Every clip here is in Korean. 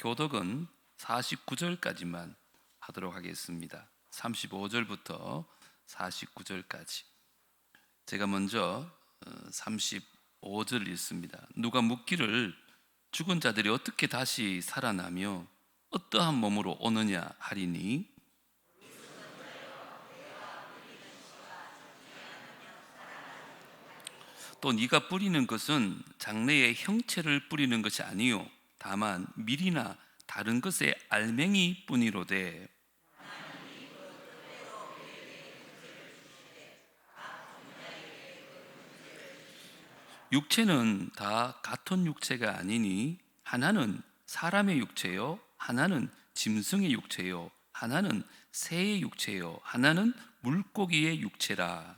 교독은 49절까지만 하도록 하겠습니다. 35절부터 49절까지. 제가 먼저 35절 읽습니다. 누가 묻기를 죽은 자들이 어떻게 다시 살아나며 어떠한 몸으로 오느냐 하리니, 또 네가 뿌리는 것은 장래의 형체를 뿌리는 것이 아니요 다만 밀이나 다른 것의 알맹이 뿐이로되, 육체는 다 같은 육체가 아니니 하나는 사람의 육체요 하나는 짐승의 육체요 하나는 새의 육체요 하나는 물고기의 육체라.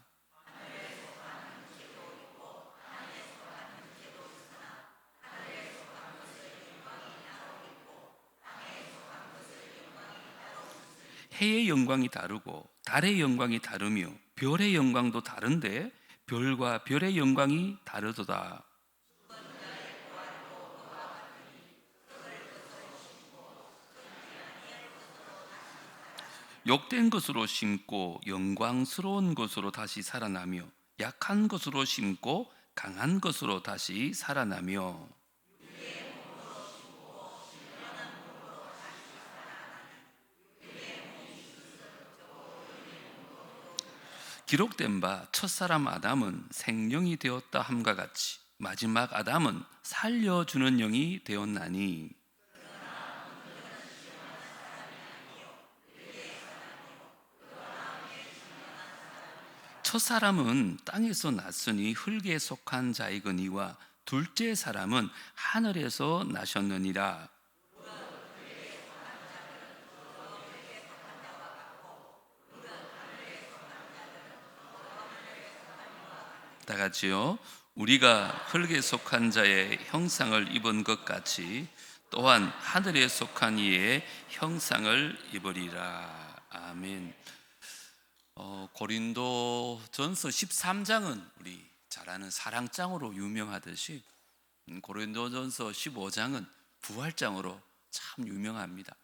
해의 영광이 다르고 달의 영광이 다르며 별의 영광도 다른데 별과 별의 영광이 다르도다. 욕된 것으로 심고 영광스러운 것으로 다시 살아나며 약한 것으로 심고 강한 것으로 다시 살아나며, 기록된 바 첫사람 아담은 생령이 되었다 함과 같이 마지막 아담은 살려주는 영이 되었나니, 첫사람은 땅에서 났으니 흙에 속한 자이거니와 둘째 사람은 하늘에서 나셨느니라. 다 같이요. 우리가 흙에 속한 자의 형상을 입은 것 같이 또한 하늘에 속한 이의 형상을 입으리라. 아멘. 고린도전서 13장은 우리 잘 아는 사랑장으로 유명하듯이 고린도전서 15장은 부활장으로 참 유명합니다.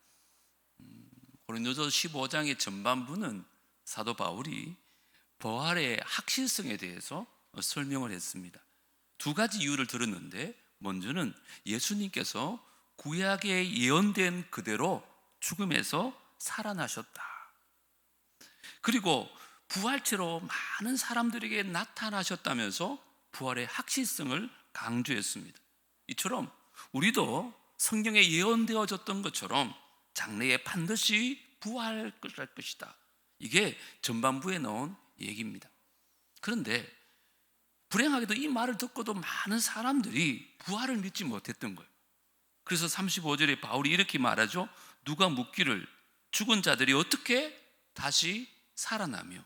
고린도전서 15장의 전반부는 사도 바울이 부활의 확실성에 대해서 설명을 했습니다. 두 가지 이유를 들었는데, 먼저는 예수님께서 구약에 예언된 그대로 죽음에서 살아나셨다. 그리고 부활체로 많은 사람들에게 나타나셨다면서 부활의 확실성을 강조했습니다. 이처럼 우리도 성경에 예언되어졌던 것처럼 장래에 반드시 부활할 것이다. 이게 전반부에 나온 얘기입니다. 그런데 불행하게도 이 말을 듣고도 많은 사람들이 부활을 믿지 못했던 거예요. 그래서 35절에 바울이 이렇게 말하죠. 누가 묻기를 죽은 자들이 어떻게 다시 살아나며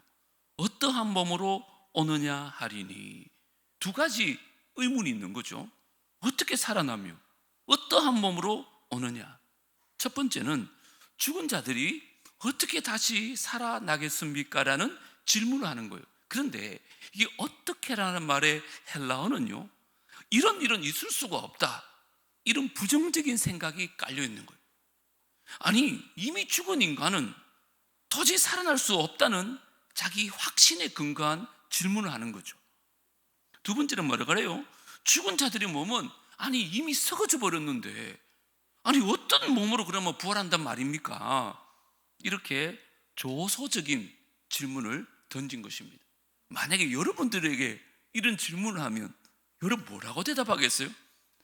어떠한 몸으로 오느냐 하리니, 두 가지 의문이 있는 거죠. 어떻게 살아나며 어떠한 몸으로 오느냐. 첫 번째는 죽은 자들이 어떻게 다시 살아나겠습니까? 라는 질문을 하는 거예요. 그런데 이게 어떻게라는 말의 헬라어는요, 이런 일은 있을 수가 없다, 이런 부정적인 생각이 깔려 있는 거예요. 아니, 이미 죽은 인간은 도저히 살아날 수 없다는 자기 확신에 근거한 질문을 하는 거죠. 두 번째는 뭐라 그래요? 죽은 자들의 몸은 아니 이미 썩어져 버렸는데 아니 어떤 몸으로 그러면 부활한단 말입니까? 이렇게 조소적인 질문을 던진 것입니다. 만약에 여러분들에게 이런 질문을 하면 여러분 뭐라고 대답하겠어요?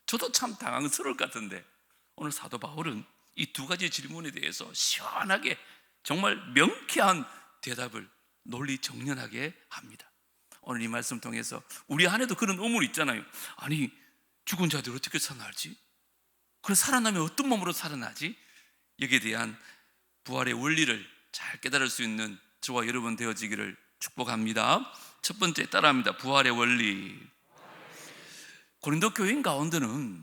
저도 참 당황스러울 것 같은데, 오늘 사도 바울은 이 두 가지 질문에 대해서 시원하게 정말 명쾌한 대답을 논리정연하게 합니다. 오늘 이 말씀 통해서 우리 안에도 그런 의문이 있잖아요. 아니 죽은 자들 어떻게 살아나지? 그럼 살아나면 어떤 몸으로 살아나지? 여기에 대한 부활의 원리를 잘 깨달을 수 있는 저와 여러분 되어지기를 축복합니다. 첫 번째 따라합니다. 부활의 원리. 고린도 교인 가운데는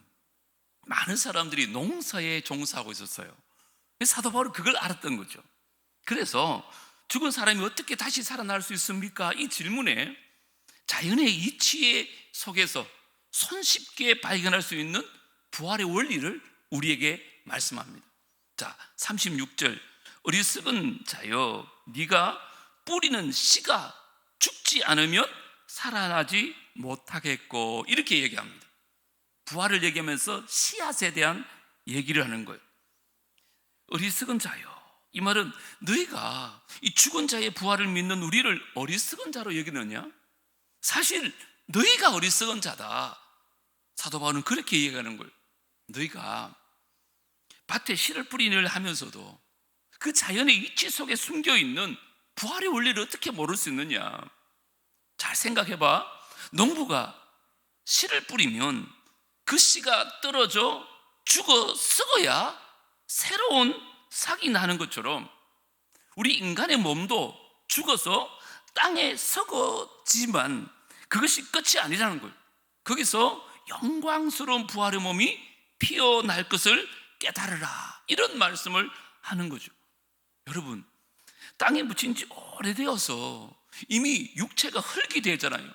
많은 사람들이 농사에 종사하고 있었어요. 사도 바울은 그걸 알았던 거죠. 그래서 죽은 사람이 어떻게 다시 살아날 수 있습니까? 이 질문에 자연의 이치 속에서 손쉽게 발견할 수 있는 부활의 원리를 우리에게 말씀합니다. 자, 36절, 어리석은 자여, 네가 뿌리는 씨가 죽지 않으면 살아나지 못하겠고, 이렇게 얘기합니다. 부활을 얘기하면서 씨앗에 대한 얘기를 하는 거예요. 어리석은 자여, 이 말은 너희가 이 죽은 자의 부활을 믿는 우리를 어리석은 자로 여기느냐? 사실 너희가 어리석은 자다. 사도 바울은 그렇게 얘기하는 거예요. 너희가 밭에 씨를 뿌리는 일을 하면서도 그 자연의 이치 속에 숨겨있는 부활의 원리를 어떻게 모를 수 있느냐? 잘 생각해봐. 농부가 씨를 뿌리면 그 씨가 떨어져 죽어 썩어야 새로운 싹이 나는 것처럼 우리 인간의 몸도 죽어서 땅에 썩어지만 그것이 끝이 아니라는 거예요. 거기서 영광스러운 부활의 몸이 피어날 것을 깨달으라, 이런 말씀을 하는 거죠. 여러분, 땅에 묻힌 지 오래되어서 이미 육체가 흙이 되잖아요.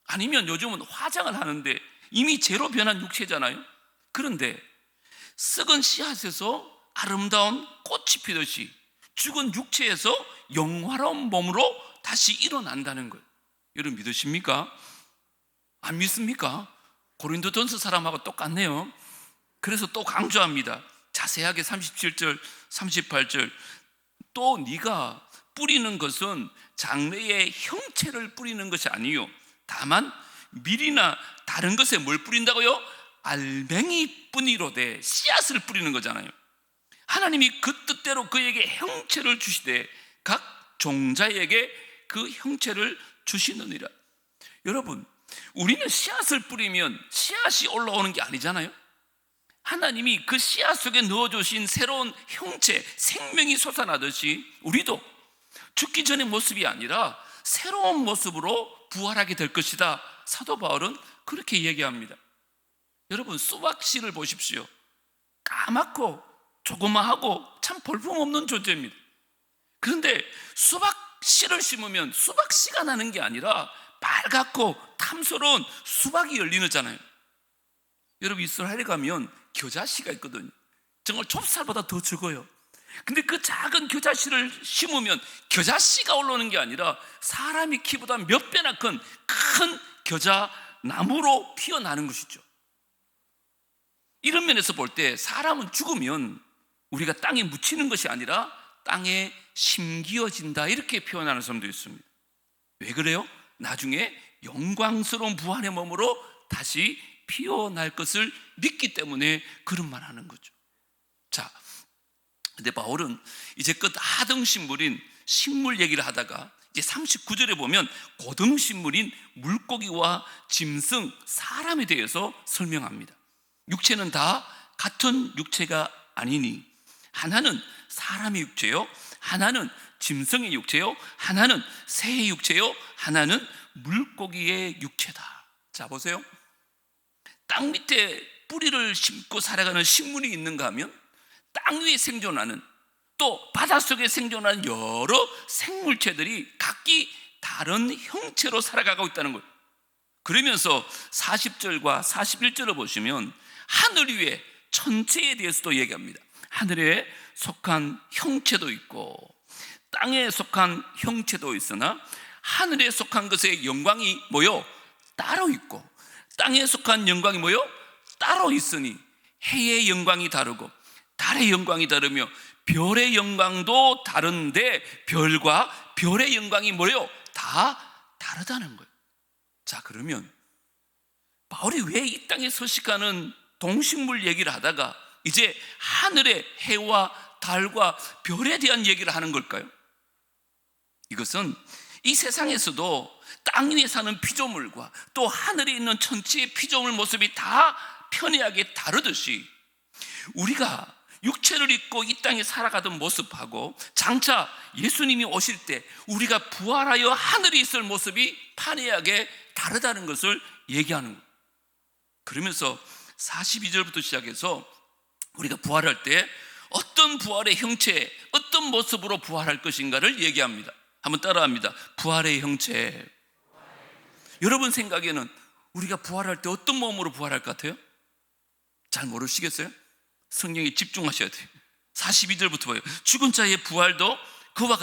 아니면 요즘은 화장을 하는데 이미 재로 변한 육체잖아요. 그런데 썩은 씨앗에서 아름다운 꽃이 피듯이 죽은 육체에서 영화로운 몸으로 다시 일어난다는 거예요. 여러분 믿으십니까? 안 믿습니까? 고린도전서 사람하고 똑같네요. 그래서 또 강조합니다. 자세하게 37절, 38절. 또 네가 뿌리는 것은 장래의 형체를 뿌리는 것이 아니요, 다만 밀이나 다른 것에 뭘 뿌린다고요? 알맹이 뿐이로되, 씨앗을 뿌리는 거잖아요. 하나님이 그 뜻대로 그에게 형체를 주시되 각 종자에게 그 형체를 주시느니라. 여러분, 우리는 씨앗을 뿌리면 씨앗이 올라오는 게 아니잖아요. 하나님이 그 씨앗 속에 넣어주신 새로운 형체, 생명이 솟아나듯이 우리도 죽기 전의 모습이 아니라 새로운 모습으로 부활하게 될 것이다. 사도 바울은 그렇게 얘기합니다. 여러분, 수박씨를 보십시오. 까맣고 조그마하고 참 볼품없는 존재입니다. 그런데 수박씨를 심으면 수박씨가 나는 게 아니라 빨갛고 탐스러운 수박이 열리잖아요. 여러분, 이스라엘에 가면 겨자씨가 있거든요. 정말 좁쌀보다 더 적어요. 근데 그 작은 겨자씨를 심으면 겨자씨가 올라오는 게 아니라 사람이 키보다 몇 배나 큰 겨자 나무로 피어나는 것이죠. 이런 면에서 볼 때 사람은 죽으면 우리가 땅에 묻히는 것이 아니라 땅에 심기어진다, 이렇게 표현하는 사람도 있습니다. 왜 그래요? 나중에 영광스러운 부활의 몸으로 다시 피어날 것을 믿기 때문에 그런 말 하는 거죠. 자, 근데 바울은 이제껏 하등식물인 식물 얘기를 하다가 이제 39절에 보면 고등식물인 물고기와 짐승, 사람에 대해서 설명합니다. 육체는 다 같은 육체가 아니니, 하나는 사람의 육체요, 하나는 짐승의 육체요, 하나는 새의 육체요, 하나는 물고기의 육체다. 자, 보세요. 땅 밑에 뿌리를 심고 살아가는 식물이 있는가 하면 땅 위에 생존하는, 또 바닷속에 생존하는 여러 생물체들이 각기 다른 형체로 살아가고 있다는 거예요. 그러면서 40절과 41절을 보시면 하늘 위에 천체에 대해서도 얘기합니다. 하늘에 속한 형체도 있고 땅에 속한 형체도 있으나 하늘에 속한 것의 영광이 뭐요? 따로 있고 땅에 속한 영광이 뭐요? 따로 있으니 해의 영광이 다르고 달의 영광이 다르며 별의 영광도 다른데 별과 별의 영광이 뭐요? 다 다르다는 거예요. 자, 그러면 바울이 왜 이 땅에 서식하는 동식물 얘기를 하다가 이제 하늘의 해와 달과 별에 대한 얘기를 하는 걸까요? 이것은 이 세상에서도 땅 위에 사는 피조물과 또 하늘에 있는 천지의 피조물 모습이 다 편애하게 다르듯이 우리가 육체를 입고 이 땅에 살아가던 모습하고 장차 예수님이 오실 때 우리가 부활하여 하늘에 있을 모습이 판이하게 다르다는 것을 얘기하는 거예요. 그러면서 42절부터 시작해서 우리가 부활할 때 어떤 부활의 형체, 어떤 모습으로 부활할 것인가를 얘기합니다. 한번 따라합니다. 부활의 형체. 여러분 생각에는 우리가 부활할 때 어떤 몸으로 부활할 것 같아요? 잘 모르시겠어요? 성경에 집중하셔야 돼요. 42절부터 봐요. 죽은 자의 부활도 그와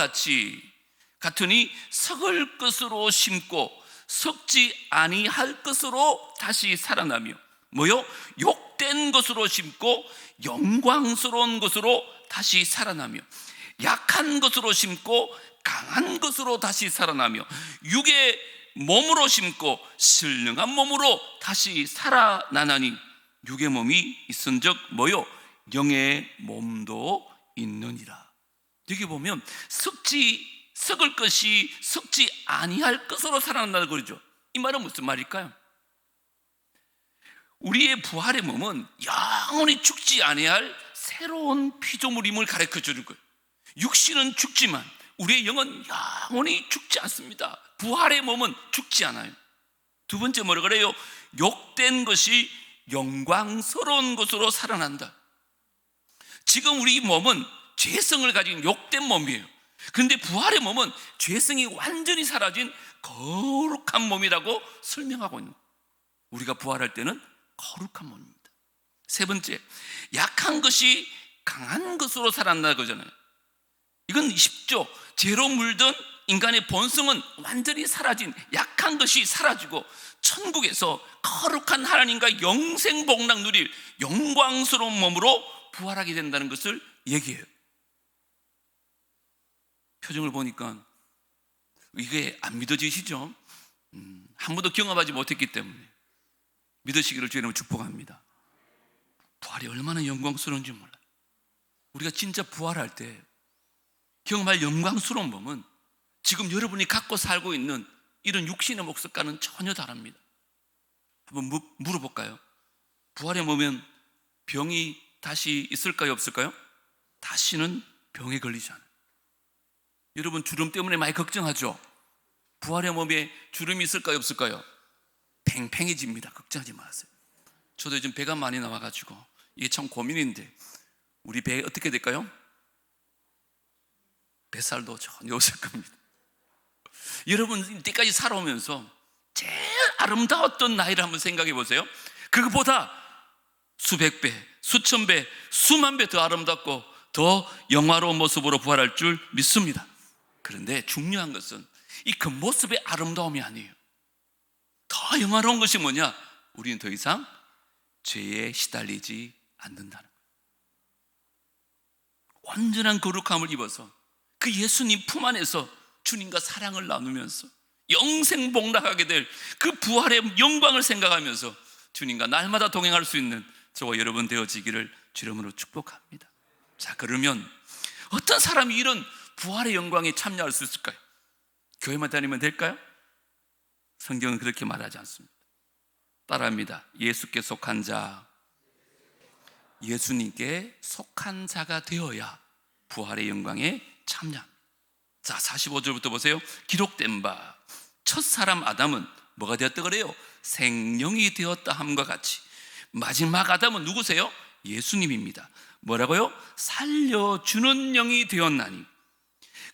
같으니 썩을 것으로 심고 썩지 아니할 것으로 다시 살아나며 뭐요? 욕된 것으로 심고 영광스러운 것으로 다시 살아나며 약한 것으로 심고 강한 것으로 다시 살아나며 육의 몸으로 심고 신령한 몸으로 다시 살아나나니 육의 몸이 있은즉 뭐요? 영의 몸도 있느니라. 여기 보면 썩을 것이 썩지 아니할 것으로 살아난다는 거죠. 이 말은 무슨 말일까요? 우리의 부활의 몸은 영원히 죽지 아니할 새로운 피조물임을 가르쳐 주는 거예요. 육신은 죽지만 우리의 영은 영원히 죽지 않습니다. 부활의 몸은 죽지 않아요. 두 번째 뭐라 그래요? 욕된 것이 영광스러운 것으로 살아난다. 지금 우리 몸은 죄성을 가진 욕된 몸이에요. 그런데 부활의 몸은 죄성이 완전히 사라진 거룩한 몸이라고 설명하고 있는 거예요. 우리가 부활할 때는 거룩한 몸입니다. 세 번째, 약한 것이 강한 것으로 살아난다는 거잖아요. 이건 쉽죠. 죄로 물든 인간의 본성은 완전히 사라진 약한 것이 사라지고 천국에서 거룩한 하나님과 영생복락 누릴 영광스러운 몸으로 부활하게 된다는 것을 얘기해요. 표정을 보니까 이게 안 믿어지시죠? 한 번도 경험하지 못했기 때문에 믿으시기를 주님으로 축복합니다. 부활이 얼마나 영광스러운지 몰라요. 우리가 진짜 부활할 때 경험할 영광스러운 몸은 지금 여러분이 갖고 살고 있는 이런 육신의 모습과는 전혀 다릅니다. 한번 물어볼까요? 부활의 몸은 병이 다시 있을까요, 없을까요? 다시는 병에 걸리지 않아요. 여러분 주름 때문에 많이 걱정하죠? 부활의 몸에 주름이 있을까요, 없을까요? 팽팽해집니다. 걱정하지 마세요. 저도 요즘 배가 많이 나와가지고 이게 참 고민인데 우리 배 어떻게 될까요? 뱃살도 전혀 없을 겁니다. 여러분 이때까지 살아오면서 제일 아름다웠던 나이를 한번 생각해 보세요. 그것보다 수백 배, 수천 배, 수만 배 더 아름답고 더 영화로운 모습으로 부활할 줄 믿습니다. 그런데 중요한 것은 이 겉모습의 아름다움이 아니에요. 더 영화로운 것이 뭐냐? 우리는 더 이상 죄에 시달리지 않는다는 거예요. 완전한 거룩함을 입어서 그 예수님 품 안에서 주님과 사랑을 나누면서 영생복락하게 될 그 부활의 영광을 생각하면서 주님과 날마다 동행할 수 있는 저와 여러분 되어지기를 주름으로 축복합니다. 자, 그러면 어떤 사람이 이런 부활의 영광에 참여할 수 있을까요? 교회만 다니면 될까요? 성경은 그렇게 말하지 않습니다. 따라합니다. 예수께 속한 자, 예수님께 속한 자가 되어야 부활의 영광에 참여합니다. 자, 45절부터 보세요. 기록된 바 첫사람 아담은 뭐가 되었다 그래요? 생명이 되었다 함과 같이 마지막 아담은 누구세요? 예수님입니다. 뭐라고요? 살려주는 영이 되었나니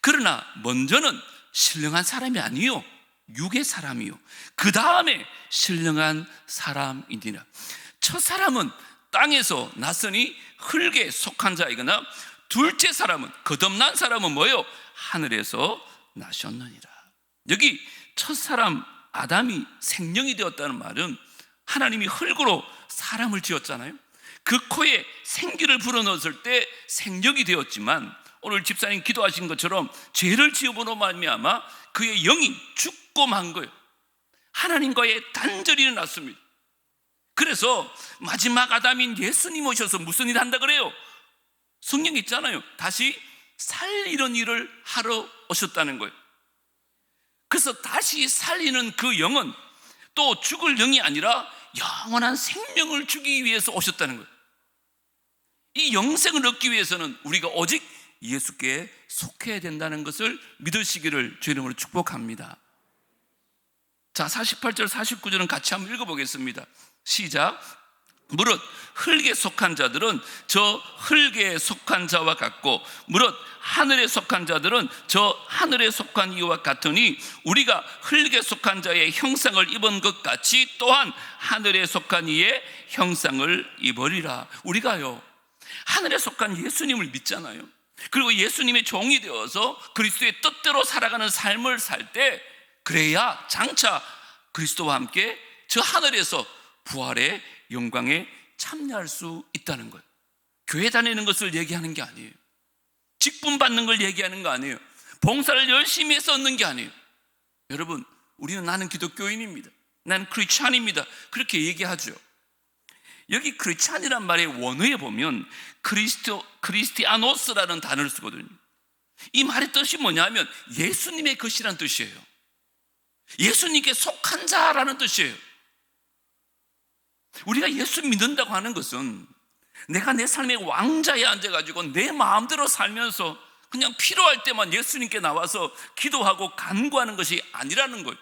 그러나 먼저는 신령한 사람이 아니요 육의 사람이요 그 다음에 신령한 사람이니라. 첫사람은 땅에서 났으니 흙에 속한 자이거나 둘째 사람은 거듭난 사람은 뭐예요? 하늘에서 나셨느니라. 여기 첫사람 아담이 생명이 되었다는 말은 하나님이 흙으로 사람을 지었잖아요. 그 코에 생기를 불어넣었을 때 생명이 되었지만 오늘 집사님 기도하신 것처럼 죄를 지음으로 말미암아 그의 영이 죽고 만 거예요. 하나님과의 단절이 일어났습니다. 그래서 마지막 아담인 예수님 오셔서 무슨 일을 한다 그래요? 성경에 있잖아요. 다시 살리는 일을 하러 오셨다는 거예요. 그래서 다시 살리는 그 영은 또 죽을 영이 아니라 영원한 생명을 주기 위해서 오셨다는 거예요. 이 영생을 얻기 위해서는 우리가 오직 예수께 속해야 된다는 것을 믿으시기를 주의 이름으로 축복합니다. 자, 48절 49절은 같이 한번 읽어보겠습니다. 시작. 무릇 흙에 속한 자들은 저 흙에 속한 자와 같고 무릇 하늘에 속한 자들은 저 하늘에 속한 이와 같으니 우리가 흙에 속한 자의 형상을 입은 것 같이 또한 하늘에 속한 이의 형상을 입으리라. 우리가요 하늘에 속한 예수님을 믿잖아요. 그리고 예수님의 종이 되어서 그리스도의 뜻대로 살아가는 삶을 살 때, 그래야 장차 그리스도와 함께 저 하늘에서 부활의 영광에 참여할 수 있다는 거예요. 교회 다니는 것을 얘기하는 게 아니에요. 직분 받는 걸 얘기하는 거 아니에요. 봉사를 열심히 해서 얻는 게 아니에요. 여러분, 우리는 나는 기독교인입니다, 나는 크리스찬입니다, 그렇게 얘기하죠. 여기 크리스찬이란 말의 원어에 보면 크리스티아노스라는 단어를 쓰거든요. 이 말의 뜻이 뭐냐면 예수님의 것이라는 뜻이에요. 예수님께 속한 자라는 뜻이에요. 우리가 예수 믿는다고 하는 것은 내가 내 삶의 왕자에 앉아가지고 내 마음대로 살면서 그냥 필요할 때만 예수님께 나와서 기도하고 간구하는 것이 아니라는 거예요.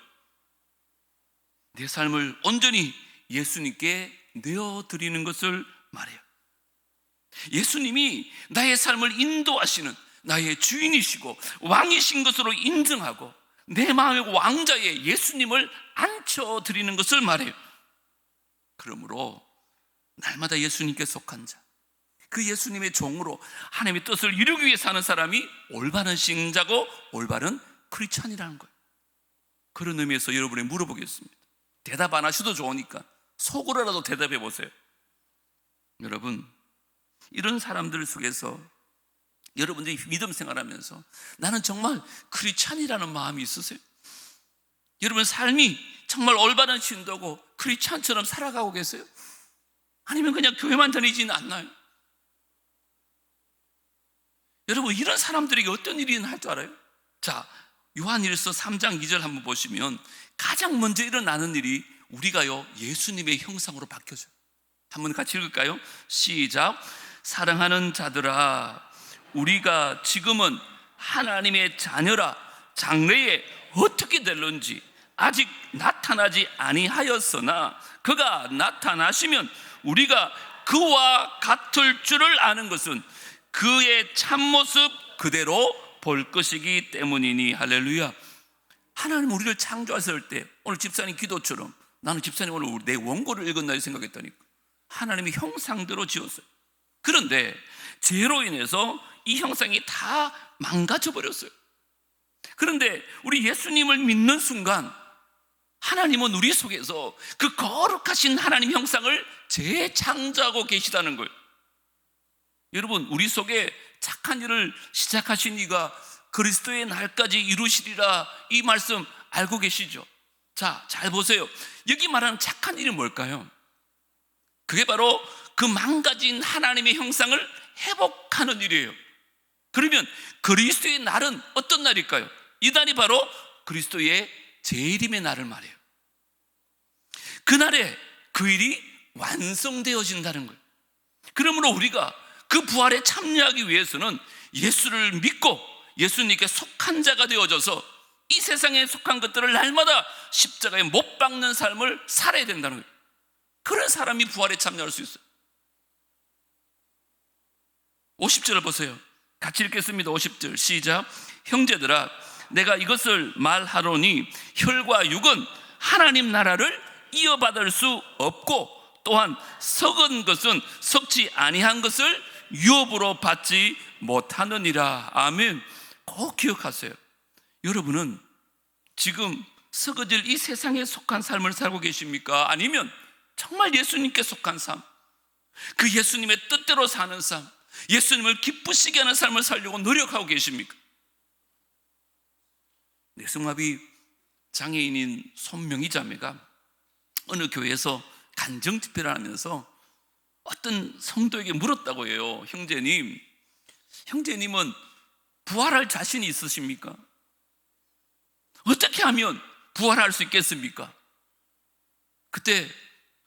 내 삶을 온전히 예수님께 내어드리는 것을 말해요. 예수님이 나의 삶을 인도하시는 나의 주인이시고 왕이신 것으로 인정하고 내 마음의 왕자에 예수님을 앉혀드리는 것을 말해요. 그러므로 날마다 예수님께 속한 자, 그 예수님의 종으로 하나님의 뜻을 이루기 위해 사는 사람이 올바른 신자고 올바른 크리스찬이라는 거예요. 그런 의미에서 여러분에 물어보겠습니다. 대답 안 하셔도 좋으니까 속으로라도 대답해 보세요. 여러분, 이런 사람들 속에서 여러분들이 믿음 생활하면서 나는 정말 크리스찬이라는 마음이 있으세요? 여러분 삶이 정말 올바른 신도고 크리스찬처럼 살아가고 계세요? 아니면 그냥 교회만 다니지는 않나요? 여러분, 이런 사람들에게 어떤 일이 할 줄 알아요? 자, 요한일서 3장 2절 한번 보시면 가장 먼저 일어나는 일이 우리가요 예수님의 형상으로 바뀌어져요. 한번 같이 읽을까요? 시작. 사랑하는 자들아, 우리가 지금은 하나님의 자녀라. 장래에 어떻게 될런지 아직 나타나지 아니하였으나 그가 나타나시면 우리가 그와 같을 줄을 아는 것은 그의 참모습 그대로 볼 것이기 때문이니. 할렐루야. 하나님 우리를 창조하실 때, 오늘 집사님 기도처럼 나는 집사님 오늘 내 원고를 읽었나 생각했다니까. 하나님이 형상대로 지었어요. 그런데 죄로 인해서 이 형상이 다 망가져 버렸어요. 그런데 우리 예수님을 믿는 순간 하나님은 우리 속에서 그 거룩하신 하나님 형상을 재창조하고 계시다는 거예요. 여러분, 우리 속에 착한 일을 시작하신 이가 그리스도의 날까지 이루시리라, 이 말씀 알고 계시죠? 자, 잘 보세요. 여기 말하는 착한 일이 뭘까요? 그게 바로 그 망가진 하나님의 형상을 회복하는 일이에요. 그러면 그리스도의 날은 어떤 날일까요? 이 날이 바로 그리스도의 재림의 날을 말해요. 그날에 그 일이 완성되어진다는 거예요. 그러므로 우리가 그 부활에 참여하기 위해서는 예수를 믿고 예수님께 속한 자가 되어져서 이 세상에 속한 것들을 날마다 십자가에 못 박는 삶을 살아야 된다는 거예요. 그런 사람이 부활에 참여할 수 있어요. 50절을 보세요. 같이 읽겠습니다. 50절 시작. 형제들아, 내가 이것을 말하노니 혈과 육은 하나님 나라를 이어받을 수 없고 또한 썩은 것은 썩지 아니한 것을 유업으로 받지 못하느니라. 아멘. 꼭 기억하세요. 여러분은 지금 썩어질 이 세상에 속한 삶을 살고 계십니까? 아니면 정말 예수님께 속한 삶, 그 예수님의 뜻대로 사는 삶, 예수님을 기쁘시게 하는 삶을 살려고 노력하고 계십니까? 뇌성마비 장애인인 손명희 자매가 어느 교회에서 간정 집회를 하면서 어떤 성도에게 물었다고 해요. 형제님은 부활할 자신이 있으십니까? 어떻게 하면 부활할 수 있겠습니까? 그때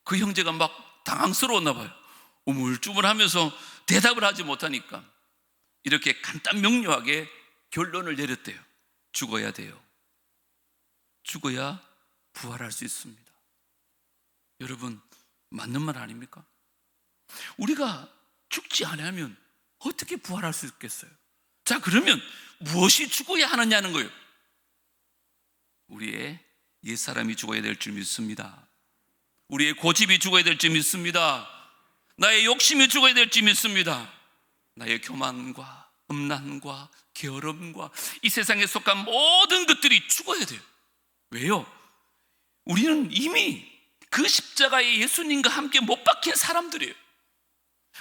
그 형제가 막 당황스러웠나 봐요. 우물쭈물하면서 대답을 하지 못하니까 이렇게 간단 명료하게 결론을 내렸대요. 죽어야 돼요. 죽어야 부활할 수 있습니다. 여러분, 맞는 말 아닙니까? 우리가 죽지 않으면 어떻게 부활할 수 있겠어요? 자, 그러면 무엇이 죽어야 하느냐는 거예요. 우리의 옛사람이 죽어야 될 줄 믿습니다. 우리의 고집이 죽어야 될 줄 믿습니다. 나의 욕심이 죽어야 될 줄 믿습니다. 나의 교만과 음란과 게으름과 이 세상에 속한 모든 것들이 죽어야 돼요. 왜요? 우리는 이미 그 십자가에 예수님과 함께 못 박힌 사람들이에요.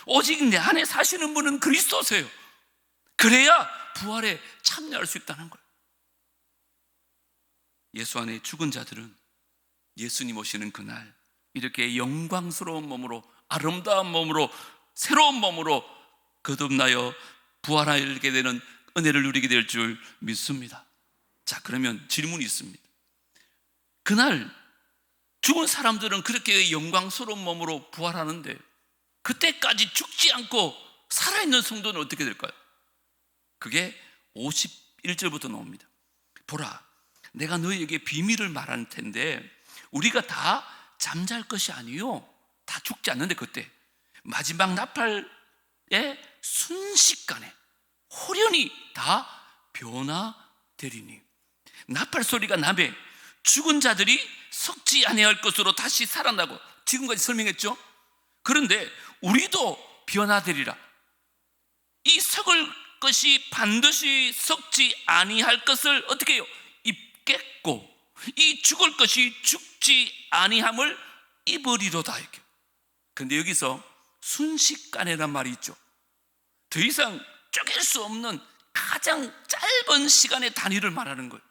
오직 내 안에 사시는 분은 그리스도세요. 그래야 부활에 참여할 수 있다는 거예요. 예수 안에 죽은 자들은 예수님 오시는 그날 이렇게 영광스러운 몸으로, 아름다운 몸으로, 새로운 몸으로 거듭나여 부활하게 되는 은혜를 누리게 될 줄 믿습니다. 자, 그러면 질문이 있습니다. 그날 죽은 사람들은 그렇게 영광스러운 몸으로 부활하는데 그때까지 죽지 않고 살아있는 성도는 어떻게 될까요? 그게 51절부터 나옵니다. 보라, 내가 너희에게 비밀을 말할 텐데 우리가 다 잠잘 것이 아니요, 다 죽지 않는데 그때 마지막 나팔에 순식간에 호련히 다 변화되리니 나팔 소리가 나매 죽은 자들이 썩지 아니할 것으로 다시 살아나고, 지금까지 설명했죠? 그런데 우리도 변화되리라. 이 썩을 것이 반드시 썩지 아니할 것을 어떻게 해요? 입겠고 이 죽을 것이 죽지 아니함을 입으리로다. 이렇게. 근데 여기서 순식간에란 말이 있죠. 더 이상 쪼갤 수 없는 가장 짧은 시간의 단위를 말하는 거예요.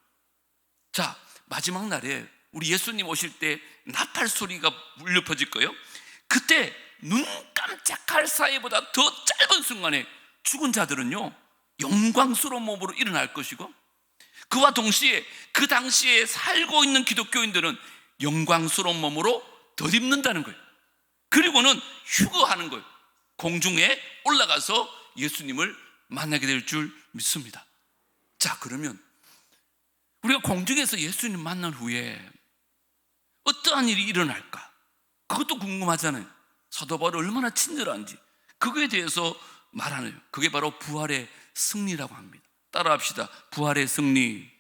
자, 마지막 날에 우리 예수님 오실 때 나팔 소리가 울려 퍼질 거예요. 그때 눈 깜짝할 사이보다 더 짧은 순간에 죽은 자들은요 영광스러운 몸으로 일어날 것이고, 그와 동시에 그 당시에 살고 있는 기독교인들은 영광스러운 몸으로 덧입는다는 거예요. 그리고는 휴거하는 거예요. 공중에 올라가서 예수님을 만나게 될 줄 믿습니다. 자, 그러면 우리가 공중에서 예수님 만난 후에 어떠한 일이 일어날까? 그것도 궁금하잖아요. 사도 바울이 얼마나 친절한지 그거에 대해서 말하네요. 그게 바로 부활의 승리라고 합니다. 따라합시다. 부활의 승리.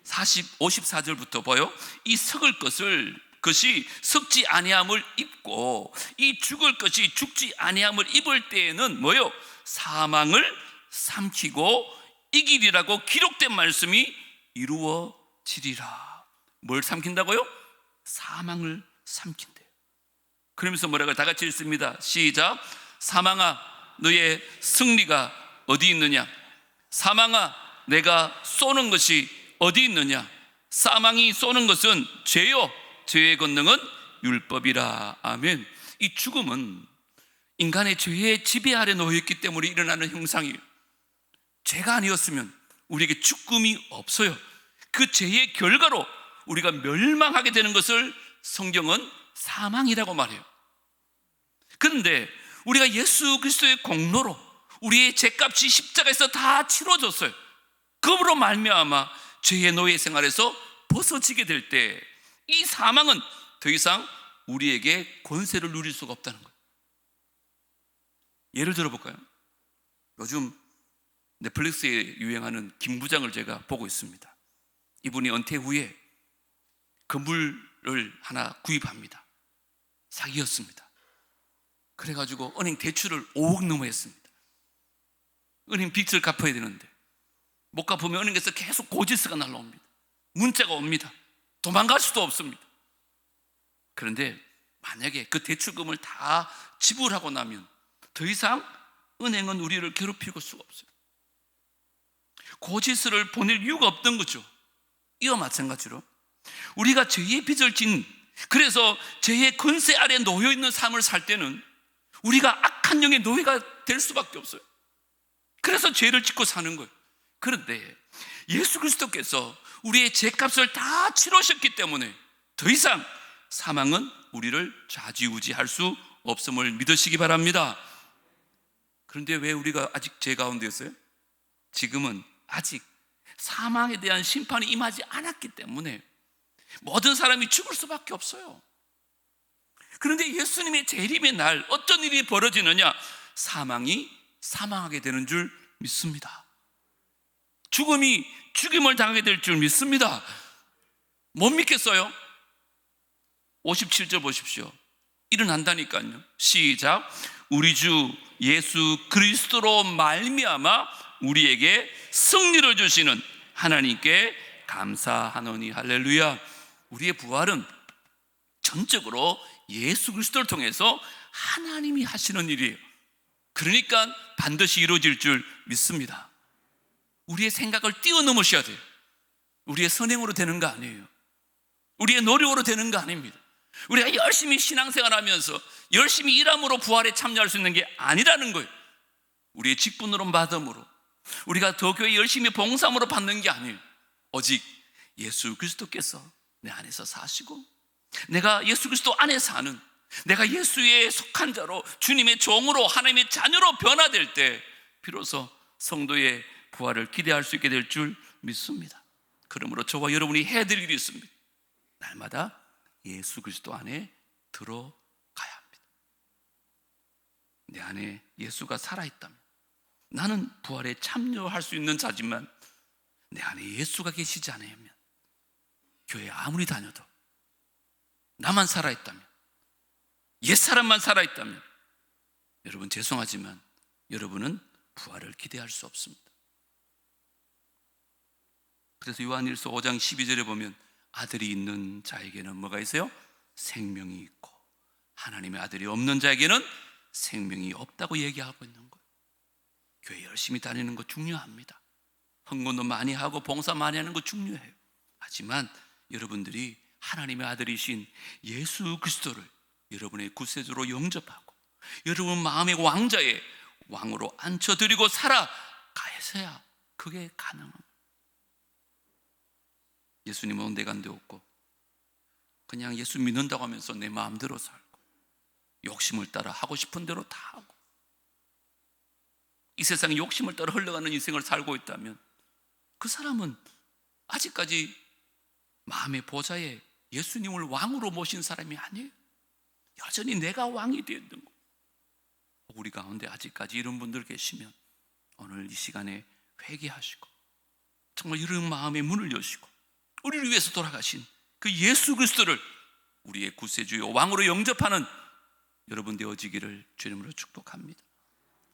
54절부터 봐요. 이 썩을 것이 썩지 아니함을 입고 이 죽을 것이 죽지 아니함을 입을 때에는 뭐요? 사망을 삼키고 이기리라고 기록된 말씀이 이루어지리라. 뭘 삼킨다고요? 사망을 삼킨대요. 그러면서 뭐라고 다 같이 읽습니다. 시작. 사망아, 너의 승리가 어디 있느냐? 사망아, 내가 쏘는 것이 어디 있느냐? 사망이 쏘는 것은 죄요, 죄의 권능은 율법이라. 아멘. 이 죽음은 인간의 죄의 지배 아래 놓여있기 때문에 일어나는 형상이에요. 죄가 아니었으면 우리에게 죽음이 없어요. 그 죄의 결과로 우리가 멸망하게 되는 것을 성경은 사망이라고 말해요. 그런데 우리가 예수 그리스도의 공로로 우리의 죄값이 십자가에서 다 치러졌어요. 그로 말미암아 죄의 노예 생활에서 벗어지게 될 때 이 사망은 더 이상 우리에게 권세를 누릴 수가 없다는 거예요. 예를 들어볼까요? 요즘 넷플릭스에 유행하는 김 부장을 제가 보고 있습니다. 이분이 은퇴 후에 건물을 하나 구입합니다. 사기였습니다. 그래가지고 은행 대출을 5억 넘어 했습니다. 은행 빚을 갚아야 되는데 못 갚으면 은행에서 계속 고지서가 날라옵니다. 문자가 옵니다. 도망갈 수도 없습니다. 그런데 만약에 그 대출금을 다 지불하고 나면 더 이상 은행은 우리를 괴롭힐 수가 없어요. 고지서를 보낼 이유가 없던 거죠. 이와 마찬가지로 우리가 죄의 빚을 진, 그래서 죄의 권세 아래 놓여있는 삶을 살 때는 우리가 악한 영의 노예가 될 수밖에 없어요. 그래서 죄를 짓고 사는 거예요. 그런데 예수 그리스도께서 우리의 죄값을 다 치르셨기 때문에 더 이상 사망은 우리를 좌지우지할 수 없음을 믿으시기 바랍니다. 그런데 왜 우리가 아직 죄 가운데 있어요? 지금은 아직 사망에 대한 심판이 임하지 않았기 때문에 모든 사람이 죽을 수밖에 없어요. 그런데 예수님의 재림의 날 어떤 일이 벌어지느냐? 사망이 사망하게 되는 줄 믿습니다. 죽음이 죽임을 당하게 될 줄 믿습니다. 못 믿겠어요? 57절 보십시오. 일어난다니까요. 시작. 우리 주 예수 그리스도로 말미암아 우리에게 승리를 주시는 하나님께 감사하노니. 할렐루야. 우리의 부활은 전적으로 예수 그리스도를 통해서 하나님이 하시는 일이에요. 그러니까 반드시 이루어질 줄 믿습니다. 우리의 생각을 뛰어넘으셔야 돼요. 우리의 선행으로 되는 거 아니에요. 우리의 노력으로 되는 거 아닙니다. 우리가 열심히 신앙생활하면서 열심히 일함으로 부활에 참여할 수 있는 게 아니라는 거예요. 우리의 직분으로 받음으로, 우리가 더 교회 열심히 봉사함으로 받는 게 아니에요. 오직 예수 그리스도께서 내 안에서 사시고, 내가 예수 그리스도 안에 사는, 내가 예수에 속한 자로 주님의 종으로 하나님의 자녀로 변화될 때 비로소 성도의 부활을 기대할 수 있게 될 줄 믿습니다. 그러므로 저와 여러분이 해야 될 일이 있습니다. 날마다 예수 그리스도 안에 들어가야 합니다. 내 안에 예수가 살아있다면, 나는 부활에 참여할 수 있는 자지만 내 안에 예수가 계시지 않으면 교회 아무리 다녀도, 나만 살아있다면, 옛사람만 살아있다면, 여러분 죄송하지만 여러분은 부활을 기대할 수 없습니다. 그래서 요한일서 5장 12절에 보면 아들이 있는 자에게는 뭐가 있어요? 생명이 있고, 하나님의 아들이 없는 자에게는 생명이 없다고 얘기하고 있는 거예요. 교회 열심히 다니는 거 중요합니다. 헌금도 많이 하고 봉사 많이 하는 거 중요해요. 하지만 여러분들이 하나님의 아들이신 예수 그리스도를 여러분의 구세주로 영접하고 여러분 마음의 왕자의 왕으로 앉혀드리고 살아가야서야 그게 가능합니다. 예수님은 온데간데 없고 그냥 예수 믿는다고 하면서 내 마음대로 살고 욕심을 따라 하고 싶은 대로 다 하고 이 세상에 욕심을 따라 흘러가는 인생을 살고 있다면 그 사람은 아직까지 마음의 보좌에 예수님을 왕으로 모신 사람이 아니에요. 여전히 내가 왕이 되어 있는 거예요. 우리 가운데 아직까지 이런 분들 계시면 오늘 이 시간에 회개하시고 정말 이런 마음의 문을 여시고 우리를 위해서 돌아가신 그 예수 그리스도를 우리의 구세주요 왕으로 영접하는 여러분 되어지기를 주님으로 축복합니다.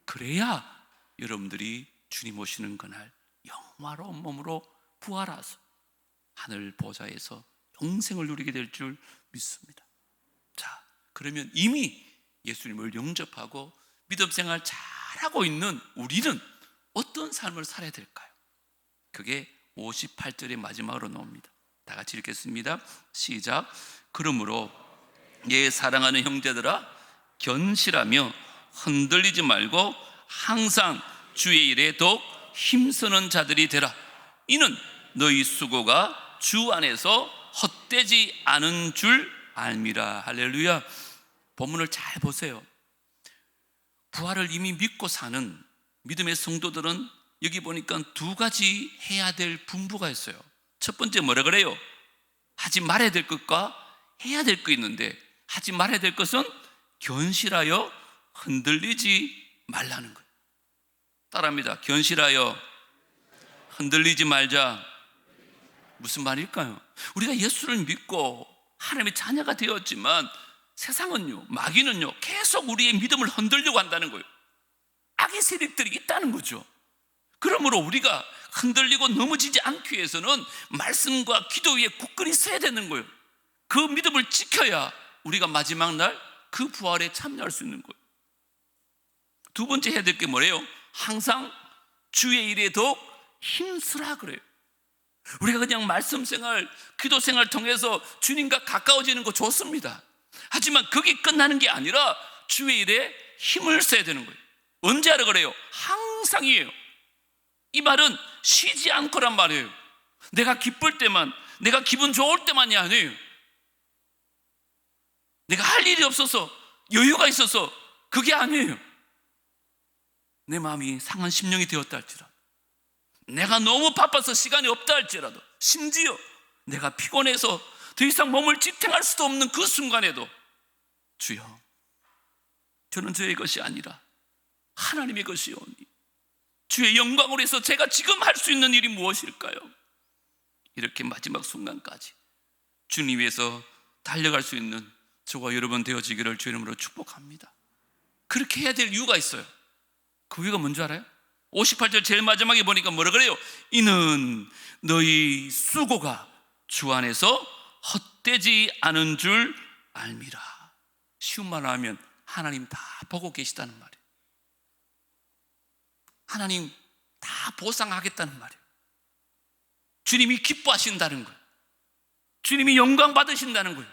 그래야 여러분들이 주님 오시는 그날 영화로운 몸으로 부활하서 하늘 보좌에서 영생을 누리게 될 줄 믿습니다. 자, 그러면 이미 예수님을 영접하고 믿음 생활 잘하고 있는 우리는 어떤 삶을 살아야 될까요? 그게 58절의 마지막으로 나옵니다. 다 같이 읽겠습니다. 시작. 그러므로 예 사랑하는 형제들아 견실하며 흔들리지 말고 항상 주의 일에 더욱 힘쓰는 자들이 되라. 이는 너희 수고가 주 안에서 헛되지 않은 줄 알미라. 할렐루야. 본문을 잘 보세요. 부활을 이미 믿고 사는 믿음의 성도들은 여기 보니까 두 가지 해야 될 분부가 있어요. 첫 번째 뭐라 그래요? 하지 말아야 될 것과 해야 될 거 있는데 하지 말아야 될 것은 견실하여 흔들리지 말라는 거예요. 따라합니다. 견실하여 흔들리지 말자. 무슨 말일까요? 우리가 예수를 믿고 하나님의 자녀가 되었지만 세상은요, 마귀는요 계속 우리의 믿음을 흔들려고 한다는 거예요. 악의 세력들이 있다는 거죠. 그러므로 우리가 흔들리고 넘어지지 않기 위해서는 말씀과 기도 위에 굳건히 서야 되는 거예요. 그 믿음을 지켜야 우리가 마지막 날 그 부활에 참여할 수 있는 거예요. 두 번째 해야 될 게 뭐래요? 항상 주의 일에 더욱 힘쓰라 그래요. 우리가 그냥 말씀 생활, 기도 생활 통해서 주님과 가까워지는 거 좋습니다. 하지만 그게 끝나는 게 아니라 주의 일에 힘을 써야 되는 거예요. 언제 하라 그래요? 항상이에요. 이 말은 쉬지 않고란 말이에요. 내가 기쁠 때만, 내가 기분 좋을 때만이 아니에요. 내가 할 일이 없어서 여유가 있어서 그게 아니에요. 내 마음이 상한 심령이 되었다 할지라도, 내가 너무 바빠서 시간이 없다 할지라도, 심지어 내가 피곤해서 더 이상 몸을 지탱할 수도 없는 그 순간에도 주여, 저는 저의 것이 아니라 하나님의 것이오니 주의 영광을 위해서 제가 지금 할 수 있는 일이 무엇일까요? 이렇게 마지막 순간까지 주님 위해서 달려갈 수 있는 저와 여러분 되어지기를 주의 이름으로 축복합니다. 그렇게 해야 될 이유가 있어요. 그 위가 뭔 줄 알아요? 58절 제일 마지막에 보니까 뭐라 그래요? 이는 너희 수고가 주 안에서 헛되지 않은 줄 알미라. 쉬운 말로 하면 하나님 다 보고 계시다는 말이에요. 하나님 다 보상하겠다는 말이에요. 주님이 기뻐하신다는 거예요. 주님이 영광 받으신다는 거예요.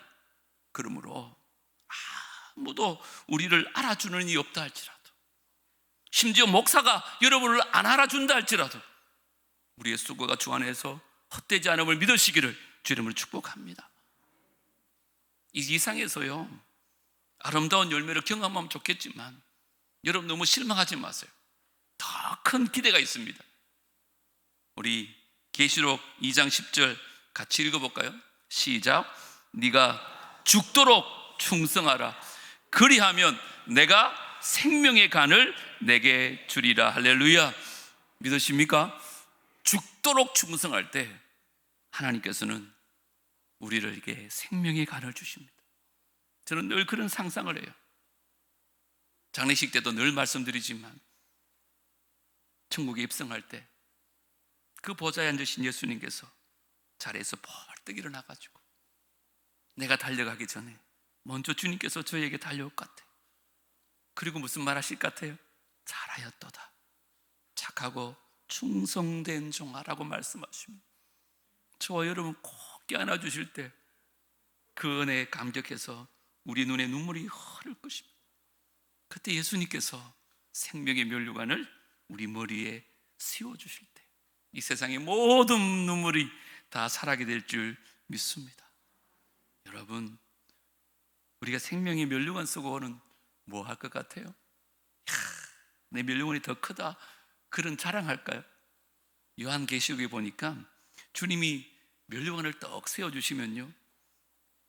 그러므로 아무도 우리를 알아주는 이 없다 할지라도, 심지어 목사가 여러분을 안 알아준다 할지라도 우리의 수고가 주 안에서 헛되지 않음을 믿으시기를 주 이름으로 축복합니다. 이 세상에서요, 아름다운 열매를 경험하면 좋겠지만 여러분 너무 실망하지 마세요. 더 큰 기대가 있습니다. 우리 계시록 2장 10절 같이 읽어볼까요? 시작. 네가 죽도록 충성하라. 그리하면 내가 생명의 간을 내게 주리라. 할렐루야. 믿으십니까? 죽도록 충성할 때 하나님께서는 우리에게 생명의 간을 주십니다. 저는 늘 그런 상상을 해요. 장례식 때도 늘 말씀드리지만 천국에 입성할 때 그 보좌에 앉으신 예수님께서 자리에서 벌떡 일어나가지고 내가 달려가기 전에 먼저 주님께서 저에게 달려올 것 같아요. 그리고 무슨 말 하실 것 같아요? 잘하였도다, 착하고 충성된 종아라고 말씀하십니다. 저와 여러분 꼭 껴안아 주실 때 그 은혜에 감격해서 우리 눈에 눈물이 흐를 것입니다. 그때 예수님께서 생명의 면류관을 우리 머리에 씌워주실 때 이 세상의 모든 눈물이 다 사라게 될 줄 믿습니다. 여러분, 우리가 생명의 면류관 쓰고는 뭐 할 것 같아요? 내 면류관이 더 크다, 그런 자랑할까요? 요한계시록에 보니까 주님이 면류관을 떡 세워주시면요,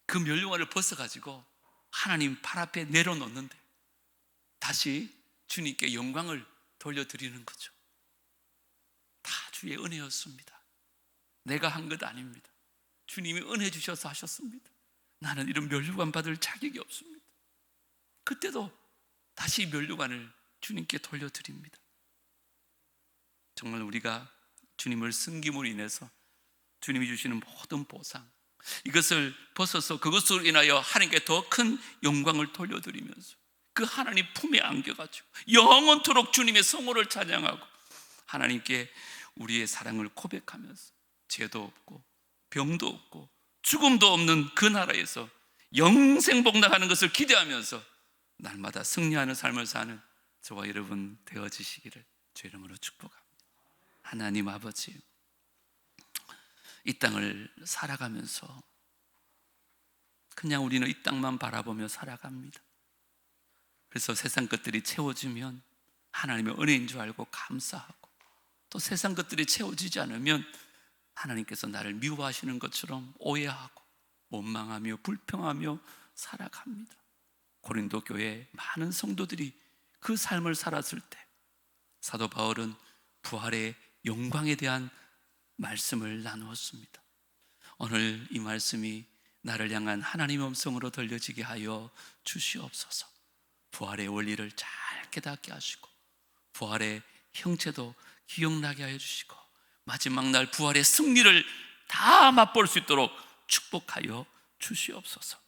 그 면류관을 벗어가지고 하나님 발 앞에 내려놓는데 다시 주님께 영광을 돌려드리는 거죠. 다 주의 은혜였습니다. 내가 한 것 아닙니다. 주님이 은혜 주셔서 하셨습니다. 나는 이런 면류관 받을 자격이 없습니다. 그때도 다시 면류관을 주님께 돌려드립니다. 정말 우리가 주님을 섬김으로 인해서 주님이 주시는 모든 보상, 이것을 벗어서 그것으로 인하여 하나님께 더 큰 영광을 돌려드리면서 그 하나님 품에 안겨가지고 영원토록 주님의 성호를 찬양하고 하나님께 우리의 사랑을 고백하면서 죄도 없고 병도 없고 죽음도 없는 그 나라에서 영생복락하는 것을 기대하면서 날마다 승리하는 삶을 사는 저와 여러분 되어지시기를 주 이름으로 축복합니다. 하나님 아버지, 이 땅을 살아가면서 그냥 우리는 이 땅만 바라보며 살아갑니다. 그래서 세상 것들이 채워지면 하나님의 은혜인 줄 알고 감사하고, 또 세상 것들이 채워지지 않으면 하나님께서 나를 미워하시는 것처럼 오해하고 원망하며 불평하며 살아갑니다. 고린도 교회 많은 성도들이 그 삶을 살았을 때 사도 바울은 부활의 영광에 대한 말씀을 나누었습니다. 오늘 이 말씀이 나를 향한 하나님의 음성으로 들려지게 하여 주시옵소서. 부활의 원리를 잘 깨닫게 하시고 부활의 형체도 기억나게 하여 주시고 마지막 날 부활의 승리를 다 맛볼 수 있도록 축복하여 주시옵소서.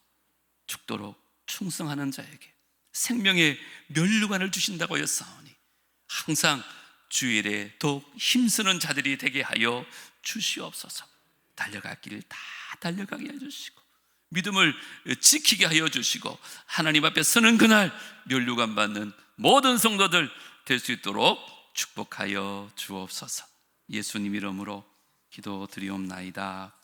죽도록 충성하는 자에게 생명의 면류관을 주신다고 하였사오니 항상 주일에 더욱 힘쓰는 자들이 되게 하여 주시옵소서. 달려갈 길 다 달려가게 해주시고 믿음을 지키게 하여 주시고 하나님 앞에 서는 그날 면류관 받는 모든 성도들 될 수 있도록 축복하여 주옵소서. 예수님 이름으로 기도드리옵나이다.